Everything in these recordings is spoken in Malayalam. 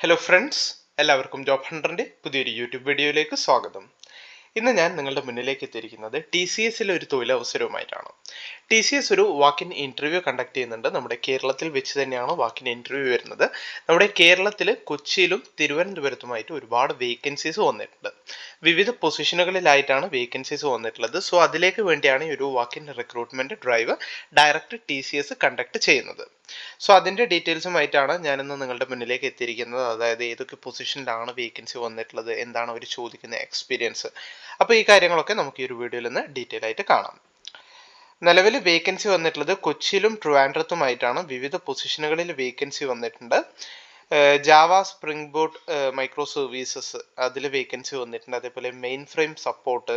ഹലോ ഫ്രണ്ട്സ്, എല്ലാവർക്കും ജോബ് ഹണ്ടറിൻ്റെ പുതിയൊരു യൂട്യൂബ് വീഡിയോയിലേക്ക് സ്വാഗതം. ഇന്ന് ഞാൻ നിങ്ങളുടെ മുന്നിലേക്ക് എത്തിയിരിക്കുന്നത് ടി സി എസിലെ ഒരു തൊഴിലവസരവുമായിട്ടാണ്. ടി സി എസ് ഒരു വാക്കിൻ ഇൻ്റർവ്യൂ കണ്ടക്ട് ചെയ്യുന്നുണ്ട്. നമ്മുടെ കേരളത്തിൽ വെച്ച് തന്നെയാണ് വാക്കിൻ ഇൻ്റർവ്യൂ വരുന്നത്. നമ്മുടെ കേരളത്തിൽ കൊച്ചിയിലും തിരുവനന്തപുരത്തുമായിട്ട് ഒരുപാട് വേക്കൻസീസ് വന്നിട്ടുണ്ട്. വിവിധ പൊസിഷനുകളിലായിട്ടാണ് വേക്കൻസീസ് വന്നിട്ടുള്ളത്. സോ അതിലേക്ക് വേണ്ടിയാണ് ഈ ഒരു walk-in recruitment drive direct T C S conduct ചെയ്യുന്നത്. സോ അതിൻ്റെ ഡീറ്റെയിൽസുമായിട്ടാണ് ഞാനിന്ന് നിങ്ങളുടെ മുന്നിലേക്ക് എത്തിയിരിക്കുന്നത്. അതായത് ഏതൊക്കെ പൊസിഷനിലാണ് വേക്കൻസി വന്നിട്ടുള്ളത്, എന്താണ് അവർ ചോദിക്കുന്ന എക്സ്പീരിയൻസ്. അപ്പോൾ ഈ കാര്യങ്ങളൊക്കെ നമുക്ക് ഈ ഒരു വീഡിയോയിൽ നിന്ന് ഡീറ്റെയിൽ ആയിട്ട് കാണാം. നിലവിൽ വേക്കൻസി വന്നിട്ടുള്ളത് കൊച്ചിയിലും ട്രിവാൻഡ്രത്തുമായിട്ടാണ്. വിവിധ പൊസിഷനുകളിൽ വേക്കൻസി വന്നിട്ടുണ്ട്. Java, spring boot, micro services അതിൽ വേക്കൻസി വന്നിട്ടുണ്ട്. അതേപോലെ mainframe support,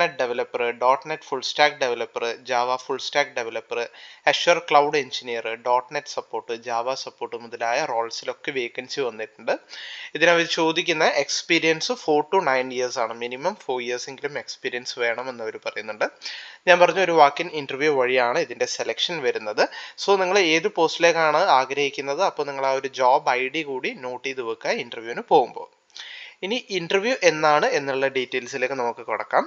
.NET developer, .NET full stack developer, Java full stack developer, assure cloud engineer, .NET support, Java support മുതലായ റോൾസിലൊക്കെ വേക്കൻസി വന്നിട്ടുണ്ട്. ഇതിനവർ ചോദിക്കുന്ന എക്സ്പീരിയൻസ് 4 to 9 ഇയേഴ്സ് ആണ്. മിനിമം 4 ഇയേഴ്സ് എങ്കിലും എക്സ്പീരിയൻസ് വേണമെന്ന് അവർ പറയുന്നുണ്ട്. ഞാൻ പറഞ്ഞ ഒരു വാക്കിൻ ഇൻ്റർവ്യൂ വഴിയാണ് ഇതിൻ്റെ സെലക്ഷൻ വരുന്നത്. സോ നിങ്ങൾ ഏത് പോസ്റ്റിലേക്കാണ് ആഗ്രഹിക്കുന്നത്, അപ്പോൾ നിങ്ങൾ ആ ഒരു ജോബ് ID കൂടി നോട്ട് ചെയ്ത് വെക്കുക ഇൻ്റർവ്യൂവിന് പോകുമ്പോൾ. ഇനി ഇൻ്റർവ്യൂ എന്നാണ് എന്നുള്ള ഡീറ്റെയിൽസിലേക്ക് നമുക്ക് കടക്കാം.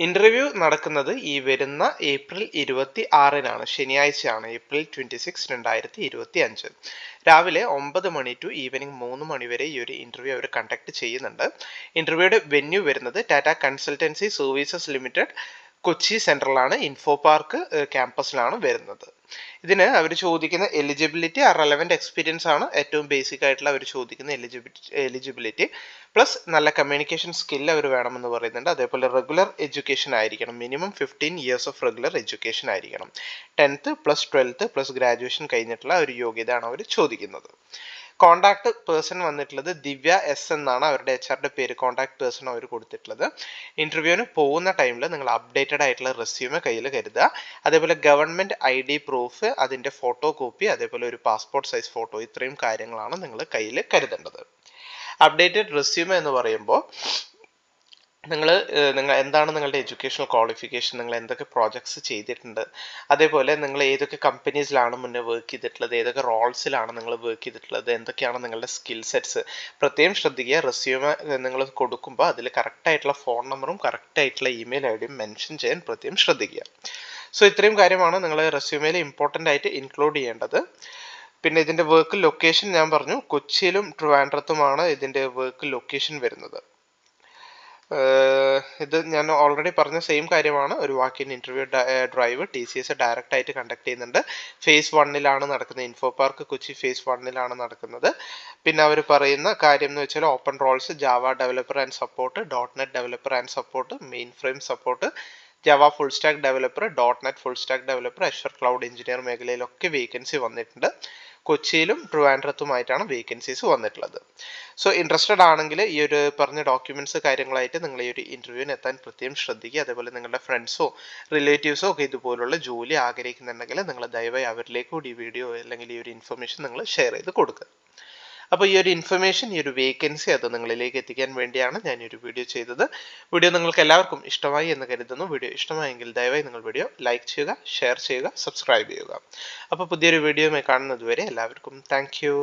ഇൻ്റർവ്യൂ നടക്കുന്നത് ഈ വരുന്ന ഏപ്രിൽ 26-നാണ്, ശനിയാഴ്ചയാണ്, ഏപ്രിൽ 26, 2025. രാവിലെ 9 മണി ടു ഈവനിങ് 3 മണി വരെ ഈ ഒരു ഇൻ്റർവ്യൂ അവർ കണ്ടക്ട് ചെയ്യുന്നുണ്ട്. ഇൻ്റർവ്യൂയുടെ വെന്യൂ വരുന്നത് Tata consultancy services limited, Kochi സെൻട്രലാണ്, ഇൻഫോ പാർക്ക് ക്യാമ്പസിലാണ് വരുന്നത്. ഇതിന് അവർ ചോദിക്കുന്ന എലിജിബിലിറ്റി റെലവൻറ്റ് എക്സ്പീരിയൻസ് ആണ് ഏറ്റവും ബേസിക് ആയിട്ടുള്ള അവർ ചോദിക്കുന്ന എലിജിബിലിറ്റി. പ്ലസ് നല്ല കമ്മ്യൂണിക്കേഷൻ സ്കിൽ അവർ വേണമെന്ന് പറയുന്നുണ്ട്. അതേപോലെ റെഗുലർ എഡ്യൂക്കേഷൻ ആയിരിക്കണം. Minimum 15 years of regular education ആയിരിക്കണം. 10th plus 12th plus graduation കഴിഞ്ഞിട്ടുള്ള ഒരു യോഗ്യതയാണ് അവർ ചോദിക്കുന്നത്. കോണ്ടാക്ട് പേഴ്സൺ വന്നിട്ടുള്ളത് ദിവ്യ എസ് എന്നാണ് അവരുടെ HR പേര്. കോണ്ടാക്ട് പേഴ്സൺ അവർ കൊടുത്തിട്ടുള്ളത്. ഇൻ്റർവ്യൂവിന് പോകുന്ന ടൈമിൽ നിങ്ങൾ അപ്ഡേറ്റഡ് ആയിട്ടുള്ള റെസ്യൂമെ കയ്യിൽ കരുതുക. അതേപോലെ ഗവൺമെൻറ് ID പ്രൂഫ്, അതിൻ്റെ ഫോട്ടോ കോപ്പി, അതേപോലെ ഒരു പാസ്പോർട്ട് സൈസ് ഫോട്ടോ, ഇത്രയും കാര്യങ്ങളാണ് നിങ്ങൾ കയ്യിൽ കരുതേണ്ടത്. അപ്ഡേറ്റഡ് റെസ്യൂമെ എന്ന് പറയുമ്പോൾ നിങ്ങൾ എന്താണ് നിങ്ങളുടെ എഡ്യൂക്കേഷണൽ ക്വാളിഫിക്കേഷൻ, നിങ്ങൾ എന്തൊക്കെ പ്രോജക്ട്സ് ചെയ്തിട്ടുണ്ട്, അതേപോലെ നിങ്ങൾ ഏതൊക്കെ കമ്പനീസിലാണ് മുന്നേ വർക്ക് ചെയ്തിട്ടുള്ളത്, ഏതൊക്കെ റോൾസിലാണ് നിങ്ങൾ വർക്ക് ചെയ്തിട്ടുള്ളത്, എന്തൊക്കെയാണ് നിങ്ങളുടെ സ്കിൽ സെറ്റ്സ് പ്രത്യേകം ശ്രദ്ധിക്കുക. റെസ്യൂമെ നിങ്ങൾ കൊടുക്കുമ്പോൾ അതിൽ കറക്റ്റായിട്ടുള്ള ഫോൺ നമ്പറും കറക്റ്റായിട്ടുള്ള ഇമെയിൽ ID മെൻഷൻ ചെയ്യാൻ പ്രത്യേകം ശ്രദ്ധിക്കുക. സോ ഇത്രയും കാര്യമാണ് നിങ്ങൾ റെസ്യൂമേയിൽ ഇമ്പോർട്ടൻ്റ് ആയിട്ട് ഇൻക്ലൂഡ് ചെയ്യേണ്ടത്. പിന്നെ ഇതിൻ്റെ വർക്ക് ലൊക്കേഷൻ ഞാൻ പറഞ്ഞു, കൊച്ചിയിലും ട്രിവാൻഡ്രത്തുമാണ് ഇതിൻ്റെ വർക്ക് ലൊക്കേഷൻ വരുന്നത്. ഇത് ഞാൻ ഓൾറെഡി പറഞ്ഞ സെയിം കാര്യമാണ്. ഒരു walk in interview drive TCS direct ആയിട്ട് കണ്ടക്ട് ചെയ്യുന്നുണ്ട്. phase 1-ലാണ് നടക്കുന്നത്. ഇൻഫോ പാർക്ക് കൊച്ചി phase 1-ലാണ് നടക്കുന്നത്. പിന്നെ അവർ പറയുന്ന കാര്യം എന്ന് വെച്ചാൽ open roles Java developer and support, .NET developer and support, mainframe support, Java full stack developer, .NET full stack developer, assure cloud engineer മേഖലയിലൊക്കെ വേക്കൻസി വന്നിട്ടുണ്ട്. കൊച്ചിയിലും ട്രിവാൻഡ്രത്തുമായിട്ടാണ് വേക്കൻസീസ് വന്നിട്ടുള്ളത്. സോ ഇൻട്രസ്റ്റഡ് ആണെങ്കിൽ ഈ ഒരു പറഞ്ഞ ഡോക്യുമെൻറ്റ്സ് കാര്യങ്ങളായിട്ട് നിങ്ങൾ ഈ ഒരു ഇൻ്റർവ്യൂവിന് എത്താൻ പ്രത്യേകം ശ്രദ്ധിക്കുക. അതേപോലെ നിങ്ങളുടെ ഫ്രണ്ട്സോ റിലേറ്റീവ്സോ ഒക്കെ ഇതുപോലുള്ള ജോലി ആഗ്രഹിക്കുന്നുണ്ടെങ്കിൽ നിങ്ങൾ ദയവായി അവരിലേക്ക് കൂടി ഈ വീഡിയോ അല്ലെങ്കിൽ ഈ ഒരു ഇൻഫർമേഷൻ നിങ്ങൾ ഷെയർ ചെയ്ത് കൊടുക്കുക. അപ്പോൾ ഈ ഒരു ഇൻഫർമേഷൻ, ഈ ഒരു വേക്കൻസി അത് നിങ്ങളിലേക്ക് എത്തിക്കാൻ വേണ്ടിയാണ് ഞാൻ ഈ ഒരു വീഡിയോ ചെയ്തത്. വീഡിയോ നിങ്ങൾക്ക് എല്ലാവർക്കും ഇഷ്ടമായി എന്ന് കരുതുന്നു. വീഡിയോ ഇഷ്ടമായെങ്കിൽ ദയവായി നിങ്ങൾ വീഡിയോ ലൈക്ക് ചെയ്യുക, ഷെയർ ചെയ്യുക, സബ്സ്ക്രൈബ് ചെയ്യുക. അപ്പോൾ പുതിയൊരു വീഡിയോയുമായി കാണുന്നത് വരെ എല്ലാവർക്കും താങ്ക് യു.